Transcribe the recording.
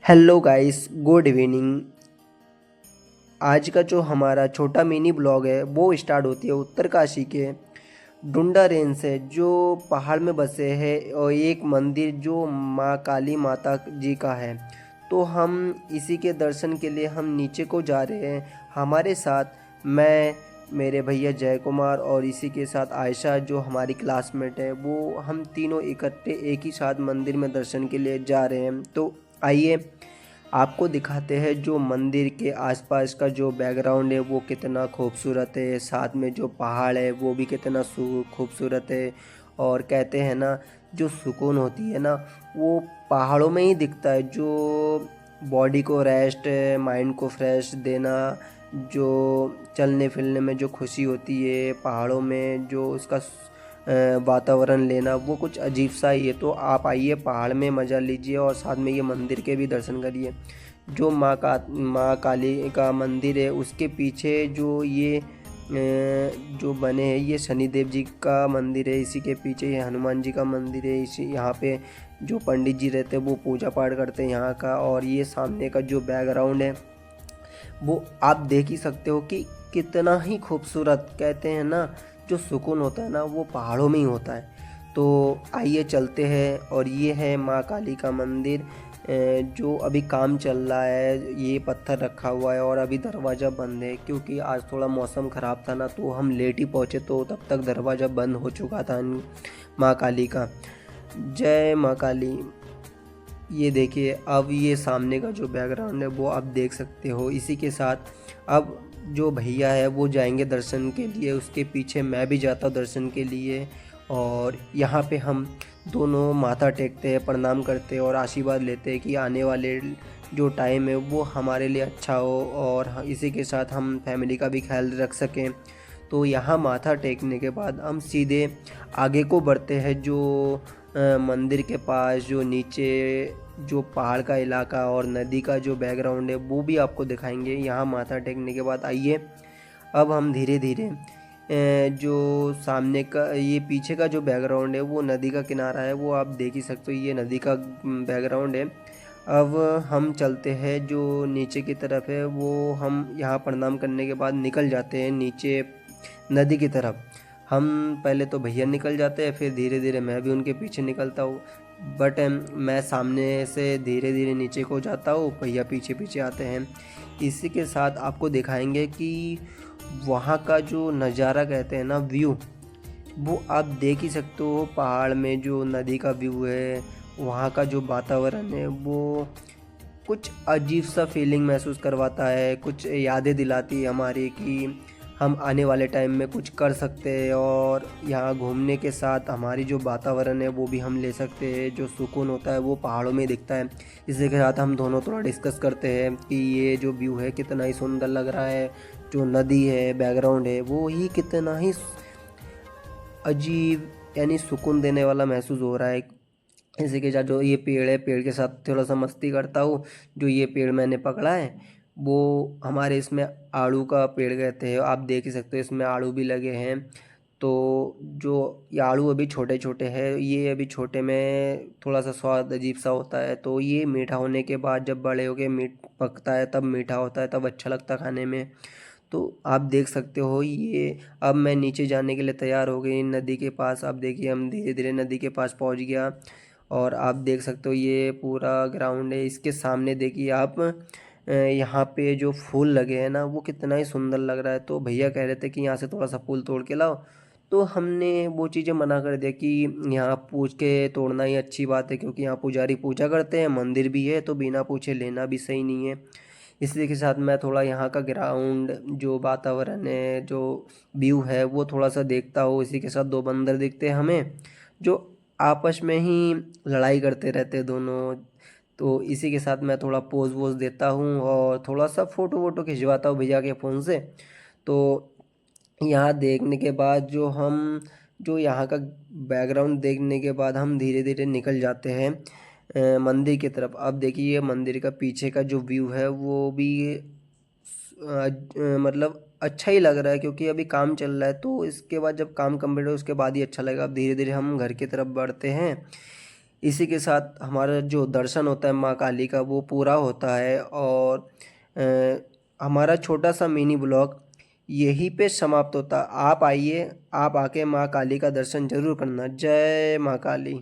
Hello guys, good evening. आज का जो हमारा छोटा मिनी ब्लॉग है वो स्टार्ट होती है उत्तरकाशी के डुंडा रेंज से, जो पहाड़ में बसे है और एक मंदिर जो माँ काली माता जी का है। तो हम इसी के दर्शन के लिए हम नीचे को जा रहे हैं। हमारे साथ मैं, मेरे भैया जय कुमार और इसी के साथ आयशा जो हमारी क्लासमेट है, वो हम तीनों इकट्ठे एक ही साथ मंदिर में दर्शन के लिए जा रहे हैं। तो आइए आपको दिखाते हैं जो मंदिर के आसपास का जो बैकग्राउंड है वो कितना खूबसूरत है, साथ में जो पहाड़ है वो भी कितना खूबसूरत है। और कहते हैं ना, जो सुकून होती है ना वो पहाड़ों में ही दिखता है। जो बॉडी को रेस्ट, माइंड को फ्रेश देना, जो चलने फिरने में जो खुशी होती है पहाड़ों में, जो उसका वातावरण लेना, वो कुछ अजीब सा ही है। तो आप आइए पहाड़ में मज़ा लीजिए और साथ में ये मंदिर के भी दर्शन करिए। जो माँ काली का मंदिर है उसके पीछे जो ये जो बने हैं ये शनिदेव जी का मंदिर है। इसी के पीछे ये हनुमान जी का मंदिर है। इसी यहाँ पे जो पंडित जी रहते हैं वो पूजा पाठ करते हैं यहाँ का। और ये सामने का जो बैकग्राउंड है वो आप देख ही सकते हो कि कितना ही खूबसूरत। कहते हैं ना, जो सुकून होता है ना वो पहाड़ों में ही होता है। तो आइए चलते हैं। और ये है माँ काली का मंदिर, जो अभी काम चल रहा है। ये पत्थर रखा हुआ है और अभी दरवाज़ा बंद है क्योंकि आज थोड़ा मौसम ख़राब था ना, तो हम लेट ही पहुँचे, तो तब तक दरवाज़ा बंद हो चुका था माँ काली का। जय माँ काली। ये देखिए, अब ये सामने का जो बैकग्राउंड है वो आप देख सकते हो। इसी के साथ अब जो भैया है वो जाएंगे दर्शन के लिए, उसके पीछे मैं भी जाता हूँ दर्शन के लिए। और यहाँ पे हम दोनों माथा टेकते हैं, प्रणाम करते हैं और आशीर्वाद लेते हैं कि आने वाले जो टाइम है वो हमारे लिए अच्छा हो और इसी के साथ हम फैमिली का भी ख्याल रख सकें। तो यहाँ माथा टेकने के बाद हम सीधे आगे को बढ़ते हैं। जो मंदिर के पास जो नीचे जो पहाड़ का इलाका और नदी का जो बैकग्राउंड है वो भी आपको दिखाएंगे। यहाँ माथा टेकने के बाद आइए अब हम धीरे धीरे जो सामने का ये पीछे का जो बैकग्राउंड है वो नदी का किनारा है, वो आप देख ही सकते हो। ये नदी का बैकग्राउंड है। अब हम चलते हैं जो नीचे की तरफ है, वो हम यहाँ प्रणाम करने के बाद निकल जाते हैं नीचे नदी की तरफ। हम पहले तो भैया निकल जाते हैं, फिर धीरे धीरे मैं भी उनके पीछे निकलता हूँ। बट मैं सामने से धीरे धीरे नीचे को जाता हूँ, भैया पीछे पीछे आते हैं। इसी के साथ आपको दिखाएंगे कि वहाँ का जो नज़ारा, कहते हैं ना व्यू, वो आप देख ही सकते हो। पहाड़ में जो नदी का व्यू है, वहाँ का जो वातावरण है वो कुछ अजीब सा फीलिंग महसूस करवाता है, कुछ यादें दिलाती है हमारी कि हम आने वाले टाइम में कुछ कर सकते हैं। और यहाँ घूमने के साथ हमारी जो वातावरण है वो भी हम ले सकते हैं। जो सुकून होता है वो पहाड़ों में दिखता है। इसी के साथ हम दोनों थोड़ा डिस्कस करते हैं कि ये जो व्यू है कितना ही सुंदर लग रहा है, जो नदी है बैकग्राउंड है वो ही कितना ही अजीब यानी सुकून देने वाला महसूस हो रहा है। इसी के साथ जो ये पेड़ है, पेड़ के साथ थोड़ा सा मस्ती करता हूँ। जो ये पेड़ मैंने पकड़ा है वो हमारे इसमें आड़ू का पेड़ कहते हैं, आप देख ही सकते हो इसमें आड़ू भी लगे हैं। तो जो ये आड़ू अभी छोटे छोटे हैं, ये अभी छोटे में थोड़ा सा स्वाद अजीब सा होता है। तो ये मीठा होने के बाद जब बड़े हो के मीठ पकता है तब मीठा होता है, तब अच्छा लगता है खाने में। तो आप देख सकते हो ये। अब मैं नीचे जाने के लिए तैयार हो गई नदी के पास। आप देखिए हम धीरे धीरे नदी के पास पहुंच गया। और आप देख सकते हो ये पूरा ग्राउंड है। इसके सामने देखिए आप, यहाँ पे जो फूल लगे हैं ना वो कितना ही सुंदर लग रहा है। तो भैया कह रहे थे कि यहाँ से थोड़ा सा फूल तोड़ के लाओ, तो हमने वो चीज़ें मना कर दिया कि यहाँ पूछ के तोड़ना ही अच्छी बात है, क्योंकि यहाँ पुजारी पूजा करते हैं, मंदिर भी है, तो बिना पूछे लेना भी सही नहीं है। इसी के साथ मैं थोड़ा यहाँ का ग्राउंड जो वातावरण है, जो व्यू है वो थोड़ा सा देखता हूँ। इसी के साथ दो बंदर दिखते हैं हमें, जो आपस में ही लड़ाई करते रहते हैं दोनों। तो इसी के साथ मैं थोड़ा पोज वोज देता हूँ और थोड़ा सा फ़ोटो वोटो खिंचवाता हूँ भैया के फ़ोन से। तो यहाँ देखने के बाद जो यहाँ का बैकग्राउंड देखने के बाद हम धीरे धीरे निकल जाते हैं मंदिर की तरफ। अब देखिए मंदिर का पीछे का जो व्यू है वो भी मतलब अच्छा ही लग रहा है, क्योंकि अभी काम चल रहा है। तो इसके बाद जब काम कंप्लीट हो उसके बाद ही अच्छा लगेगा। अब धीरे धीरे हम घर की तरफ बढ़ते हैं। इसी के साथ हमारा जो दर्शन होता है माँ काली का वो पूरा होता है। और हमारा छोटा सा मिनी ब्लॉग यहीं पे समाप्त होता। आप आइए, आप आके माँ काली का दर्शन जरूर करना। जय माँ काली।